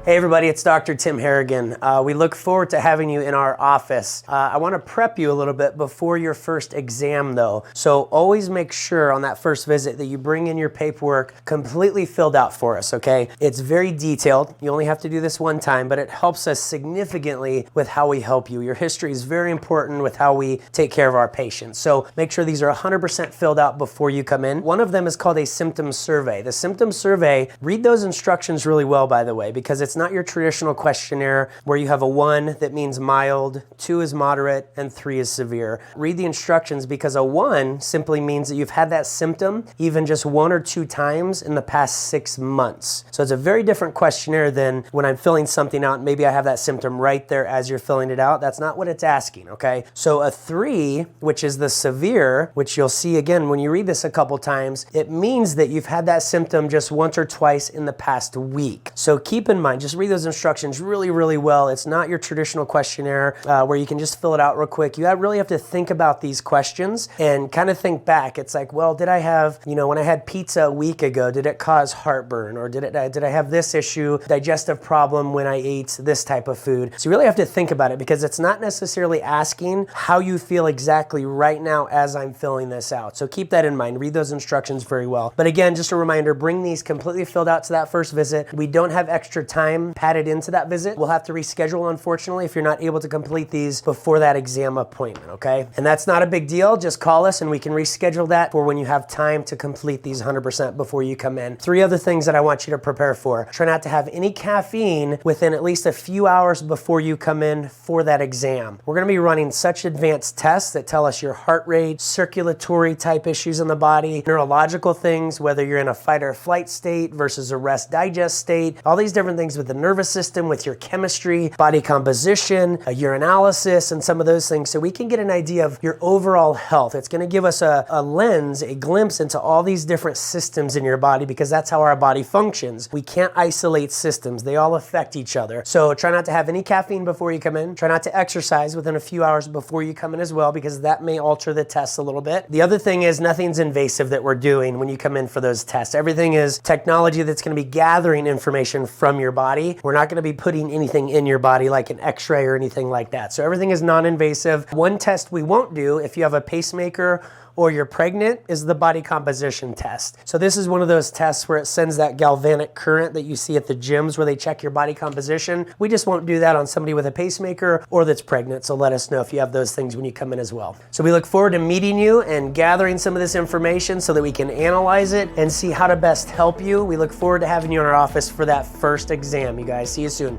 Hey everybody, it's Dr. Tim Harrigan. We look forward to having you in our office. I want to prep you a little bit before your first exam though. So always make sure on that first visit that you bring in your paperwork completely filled out for us, okay? It's very detailed. You only have to do this one time, but it helps us significantly with how we help you. Your history is very important with how we take care of our patients. So make sure these are 100% filled out before you come in. One of them is called a symptom survey. The symptom survey, read those instructions really well, by the way, because it's not your traditional questionnaire where you have a 1 that means mild, 2 is moderate, and 3 is severe. Read the instructions because a 1 simply means that you've had that symptom even just 1 or 2 times in the past 6 months. So it's a very different questionnaire than when I'm filling something out, maybe I have that symptom right there as you're filling it out. That's not what it's asking, okay? So a 3, which is the severe, which you'll see again when you read this a couple times, it means that you've had that symptom just once or twice in the past week. So keep in mind, just read those instructions really, really well. It's not your traditional questionnaire where you can just fill it out real quick. You really have to think about these questions and kind of think back. It's like, well, did I have, when I had pizza a week ago, did it cause heartburn? Or did I have this issue, digestive problem when I ate this type of food? So you really have to think about it because it's not necessarily asking how you feel exactly right now as I'm filling this out. So keep that in mind. Read those instructions very well. But again, just a reminder, bring these completely filled out to that first visit. We don't have extra time padded into that visit. We'll have to reschedule, unfortunately, if you're not able to complete these before that exam appointment, okay? And that's not a big deal. Just call us and we can reschedule that for when you have time to complete these 100% before you come in. 3 other things that I want you to prepare for. Try not to have any caffeine within at least a few hours before you come in for that exam. We're gonna be running such advanced tests that tell us your heart rate, circulatory type issues in the body, neurological things, whether you're in a fight or flight state versus a rest digest state, all these different things with the nervous system, with your chemistry, body composition, a urinalysis, and some of those things, so we can get an idea of your overall health. It's gonna give us a lens, a glimpse into all these different systems in your body because that's how our body functions. We can't isolate systems. They all affect each other. So try not to have any caffeine before you come in. Try not to exercise within a few hours before you come in as well because that may alter the tests a little bit. The other thing is nothing's invasive that we're doing when you come in for those tests. Everything is technology that's gonna be gathering information from your body. We're not gonna be putting anything in your body like an x-ray or anything like that. So everything is non-invasive. One test we won't do if you have a pacemaker or you're pregnant is the body composition test. So this is one of those tests where it sends that galvanic current that you see at the gyms where they check your body composition. We just won't do that on somebody with a pacemaker or that's pregnant. So let us know if you have those things when you come in as well. So we look forward to meeting you and gathering some of this information so that we can analyze it and see how to best help you. We look forward to having you in our office for that first exam, you guys. See you soon.